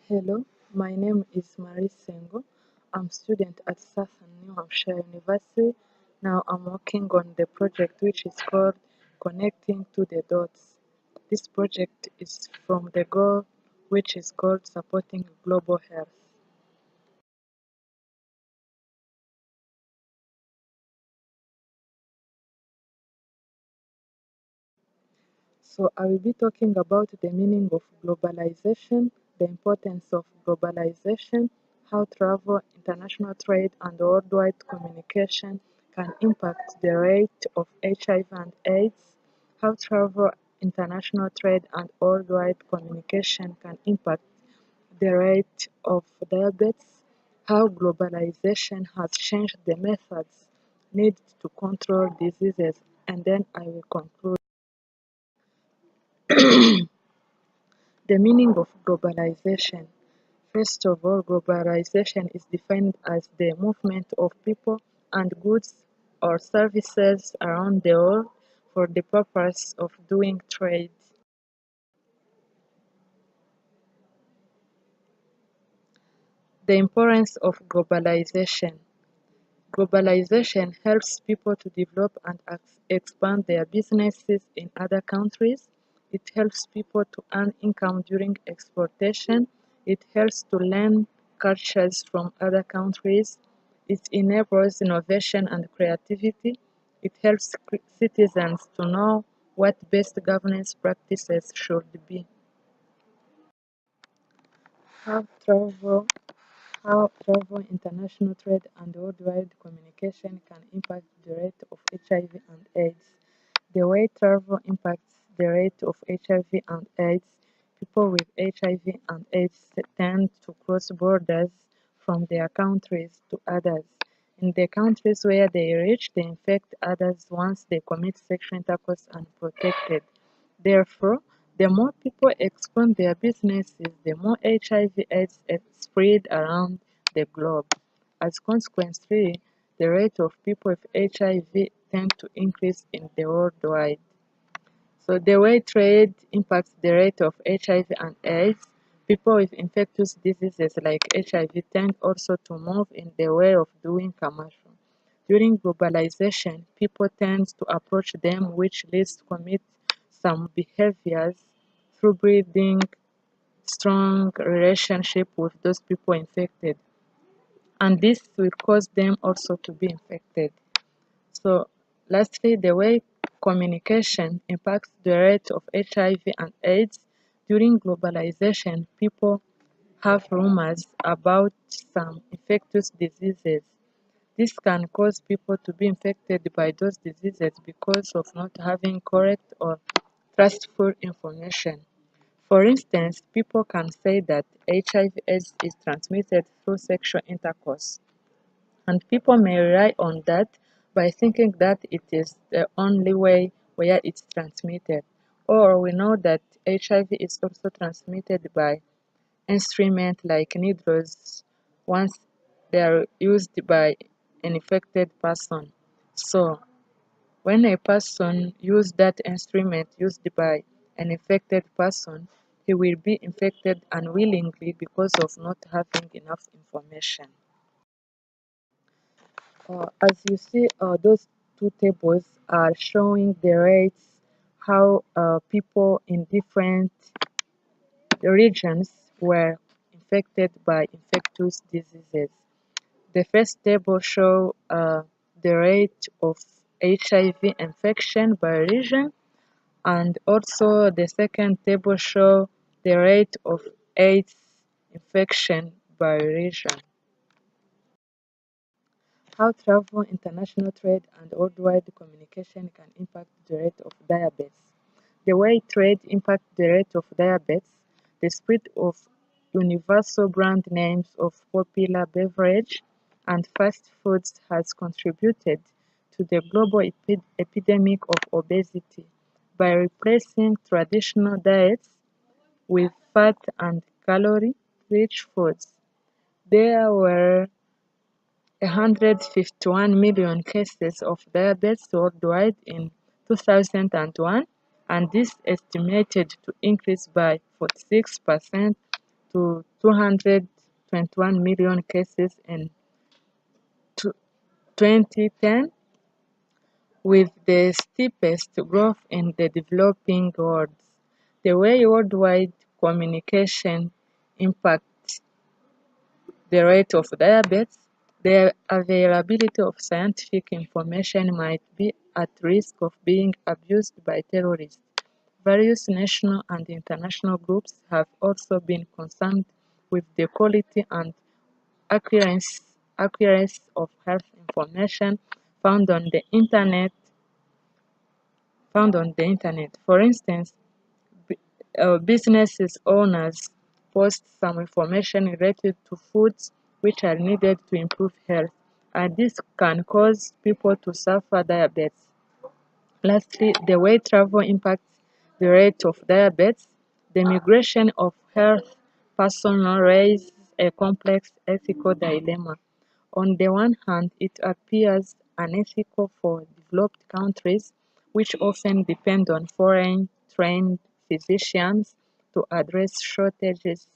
Hello, my name is Marie Sengo. I'm student at Southern New Hampshire University. Now I'm working on the project which is called Connecting to the Dots. This project is from the goal which is called Supporting Global Health. So I will be talking about the meaning of globalization, the importance of globalization, how travel, international trade, and worldwide communication can impact the rate of HIV and AIDS, how travel, international trade, and worldwide communication can impact the rate of diabetes, how globalization has changed the methods needed to control diseases, and then I will conclude. The meaning of globalization. First of all, globalization is defined as the movement of people and goods or services around the world for the purpose of doing trade. The importance of globalization. Globalization helps people to develop and expand their businesses in other countries. It helps people to earn income during exportation. It helps to learn cultures from other countries. It enables innovation and creativity. It helps citizens to know what best governance practices should be. How travel international trade, and worldwide communication can impact the rate of HIV and AIDS. The way travel impacts the rate of HIV and AIDS, people with HIV and AIDS tend to cross borders from their countries to others. In the countries where they reach, they infect others once they commit sexual intercourse unprotected. Therefore, the more people expand their businesses, the more HIV/AIDS spread around the globe. As consequently, the rate of people with HIV tend to increase in the worldwide. So the way trade impacts the rate of HIV and AIDS, people with infectious diseases like HIV tend also to move in the way of doing commercial. During globalization, people tend to approach them, which leads to commit some behaviors through building strong relationship with those people infected, and this will cause them also to be infected. So, lastly, the way communication impacts the rate of HIV and AIDS. During globalization, people have rumors about some infectious diseases. This can cause people to be infected by those diseases because of not having correct or trustful information. For instance, people can say that HIV/AIDS is transmitted through sexual intercourse, and people may rely on that by thinking that it is the only way where it's transmitted. Or we know that HIV is also transmitted by instruments like needles once they are used by an infected person. So, when a person uses that instrument used by an infected person, he will be infected unwillingly because of not having enough information. As you see, those two tables are showing the rates, how people in different regions were infected by infectious diseases. The first table shows the rate of HIV infection by region, and also the second table shows the rate of AIDS infection by region. How travel, international trade, and worldwide communication can impact the rate of diabetes. The way trade impacts the rate of diabetes, the spread of universal brand names of popular beverage and fast foods has contributed to the global epidemic of obesity by replacing traditional diets with fat and calorie-rich foods. There were 151 million cases of diabetes worldwide in 2001, and this estimated to increase by 46% to 221 million cases in 2010, with the steepest growth in the developing world. The way worldwide communication impacts the rate of diabetes, the availability of scientific information might be at risk of being abused by terrorists. Various national and international groups have also been concerned with the quality and accuracy of health information found on the internet. For instance, business owners post some information related to foods which are needed to improve health, and this can cause people to suffer diabetes. Lastly, the way travel impacts the rate of diabetes, the migration of health personnel raises a complex ethical dilemma. On the one hand, it appears unethical for developed countries, which often depend on foreign trained physicians to address shortages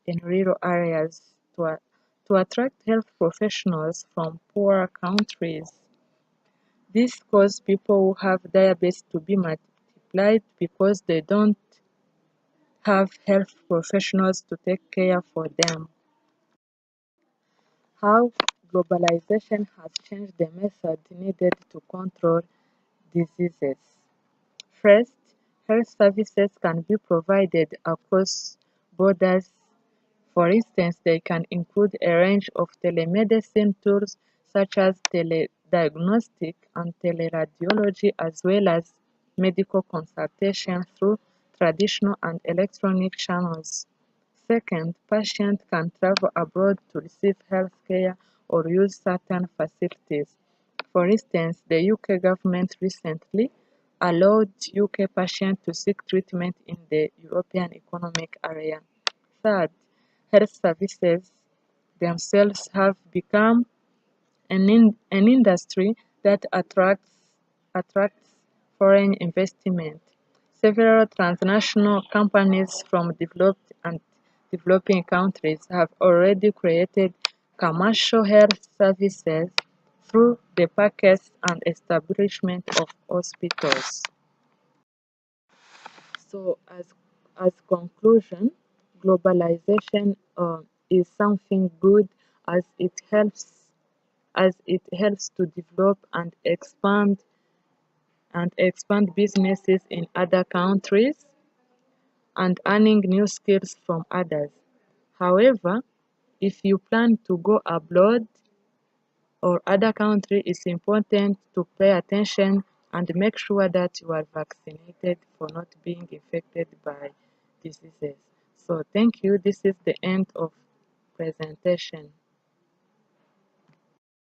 in rural areas, to attract health professionals from poorer countries. This causes people who have diabetes to be multiplied because they don't have health professionals to take care for them. How globalization has changed the method needed to control diseases. First, health services can be provided across borders. For instance, they can include a range of telemedicine tools such as telediagnostic and teleradiology, as well as medical consultation through traditional and electronic channels. Second, patients can travel abroad to receive health care or use certain facilities. For instance, the UK government recently allowed UK patients to seek treatment in the European Economic Area. Third, health services themselves have become an industry that attracts foreign investment. Several transnational companies from developed and developing countries have already created commercial health services through the purchase and establishment of hospitals. So, as conclusion, globalization is something good as it helps to develop and expand businesses in other countries and earning new skills from others. However, if you plan to go abroad or other country, it's important to pay attention and make sure that you are vaccinated for not being infected by diseases. So thank you. This is the end of presentation.